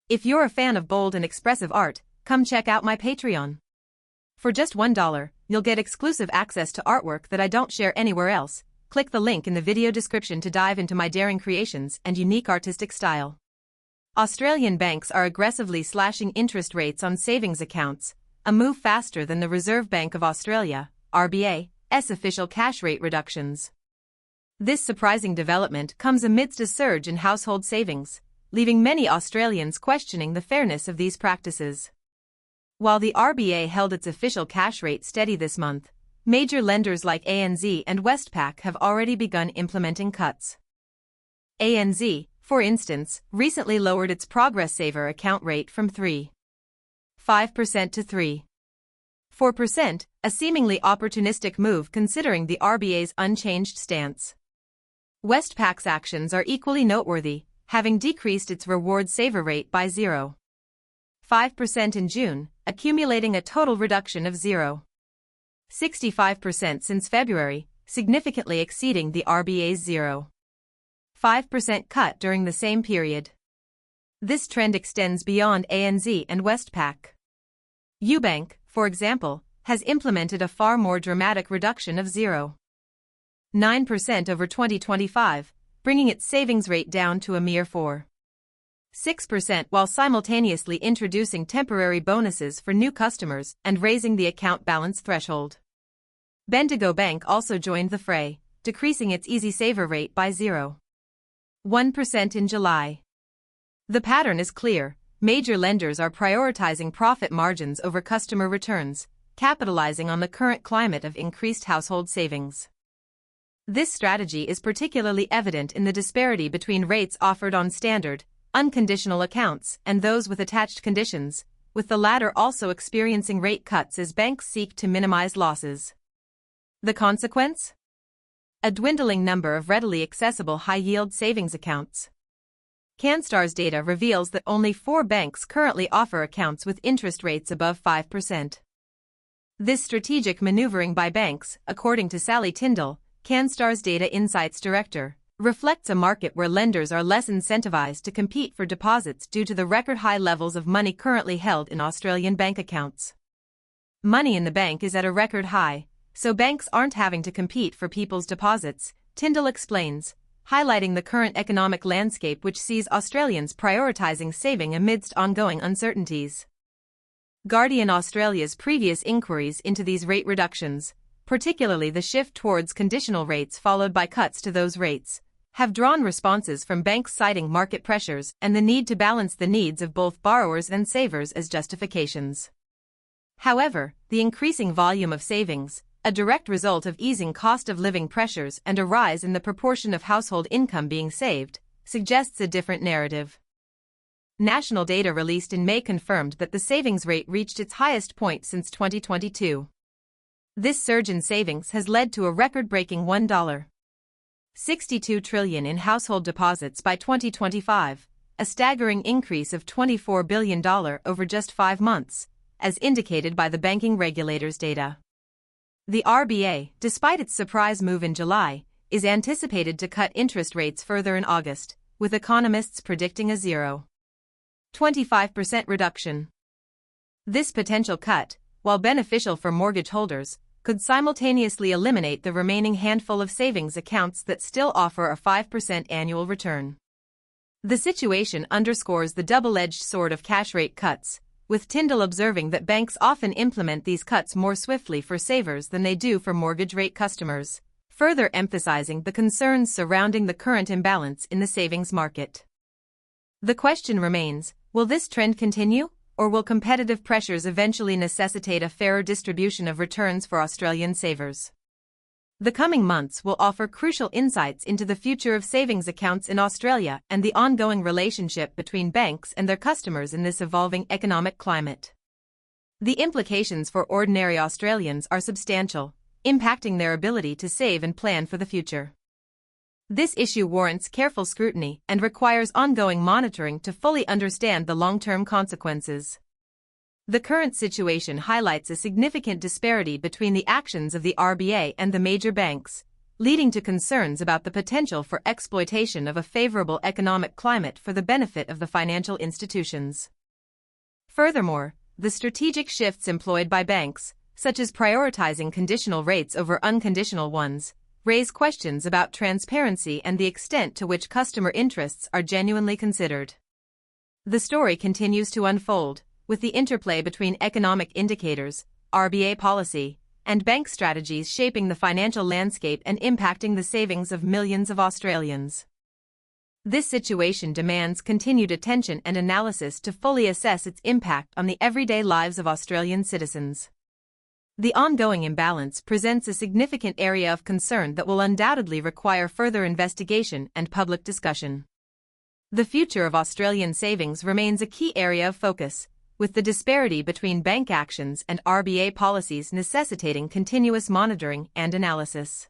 If you're a fan of bold and expressive art, come check out my Patreon. For just $1, you'll get exclusive access to artwork that I don't share anywhere else. Click the link in the video description to dive into my daring creations and unique artistic style. Australian banks are aggressively slashing interest rates on savings accounts, a move faster than the Reserve Bank of Australia, RBA's official cash rate reductions. This surprising development comes amidst a surge in household savings, leaving many Australians questioning the fairness of these practices. While the RBA held its official cash rate steady this month, major lenders like ANZ and Westpac have already begun implementing cuts. ANZ, for instance, recently lowered its Progress Saver account rate from 3.5% to 3.4%, a seemingly opportunistic move considering the RBA's unchanged stance. Westpac's actions are equally noteworthy, having decreased its reward saver rate by 0.5% in June, accumulating a total reduction of 0.65% since February, significantly exceeding the RBA's 0.5% cut during the same period. This trend extends beyond ANZ and Westpac. UBank, for example, has implemented a far more dramatic reduction of 0.9% over 2025, bringing its savings rate down to a mere 4.6% while simultaneously introducing temporary bonuses for new customers and raising the account balance threshold. Bendigo Bank also joined the fray, decreasing its Easy Saver rate by 0.1% in July. The pattern is clear: major lenders are prioritizing profit margins over customer returns, capitalizing on the current climate of increased household savings. This strategy is particularly evident in the disparity between rates offered on standard, unconditional accounts and those with attached conditions, with the latter also experiencing rate cuts as banks seek to minimize losses. The consequence? A dwindling number of readily accessible high-yield savings accounts. Canstar's data reveals that only 4 banks currently offer accounts with interest rates above 5%. This strategic maneuvering by banks, according to Sally Tindall, Canstar's Data Insights Director, reflects a market where lenders are less incentivized to compete for deposits due to the record high levels of money currently held in Australian bank accounts. Money in the bank is at a record high, so banks aren't having to compete for people's deposits, Tindall explains, highlighting the current economic landscape which sees Australians prioritizing saving amidst ongoing uncertainties. Guardian Australia's previous inquiries into these rate reductions, particularly the shift towards conditional rates followed by cuts to those rates, have drawn responses from banks citing market pressures and the need to balance the needs of both borrowers and savers as justifications. However, the increasing volume of savings, a direct result of easing cost of living pressures and a rise in the proportion of household income being saved, suggests a different narrative. National data released in May confirmed that the savings rate reached its highest point since 2022. This surge in savings has led to a record-breaking $1.62 trillion in household deposits by 2025, a staggering increase of $24 billion over just 5 months, as indicated by the banking regulator's data. The RBA, despite its surprise move in July, is anticipated to cut interest rates further in August, with economists predicting a 0.25% reduction. This potential cut, while beneficial for mortgage holders, could simultaneously eliminate the remaining handful of savings accounts that still offer a 5% annual return. The situation underscores the double-edged sword of cash rate cuts, with Tindall observing that banks often implement these cuts more swiftly for savers than they do for mortgage rate customers, further emphasizing the concerns surrounding the current imbalance in the savings market. The question remains, will this trend continue, or will competitive pressures eventually necessitate a fairer distribution of returns for Australian savers? The coming months will offer crucial insights into the future of savings accounts in Australia and the ongoing relationship between banks and their customers in this evolving economic climate. The implications for ordinary Australians are substantial, impacting their ability to save and plan for the future. This issue warrants careful scrutiny and requires ongoing monitoring to fully understand the long-term consequences. The current situation highlights a significant disparity between the actions of the RBA and the major banks, leading to concerns about the potential for exploitation of a favorable economic climate for the benefit of the financial institutions. Furthermore, the strategic shifts employed by banks, such as prioritizing conditional rates over unconditional ones, raise questions about transparency and the extent to which customer interests are genuinely considered. The story continues to unfold, with the interplay between economic indicators, RBA policy, and bank strategies shaping the financial landscape and impacting the savings of millions of Australians. This situation demands continued attention and analysis to fully assess its impact on the everyday lives of Australian citizens. The ongoing imbalance presents a significant area of concern that will undoubtedly require further investigation and public discussion. The future of Australian savings remains a key area of focus, with the disparity between bank actions and RBA policies necessitating continuous monitoring and analysis.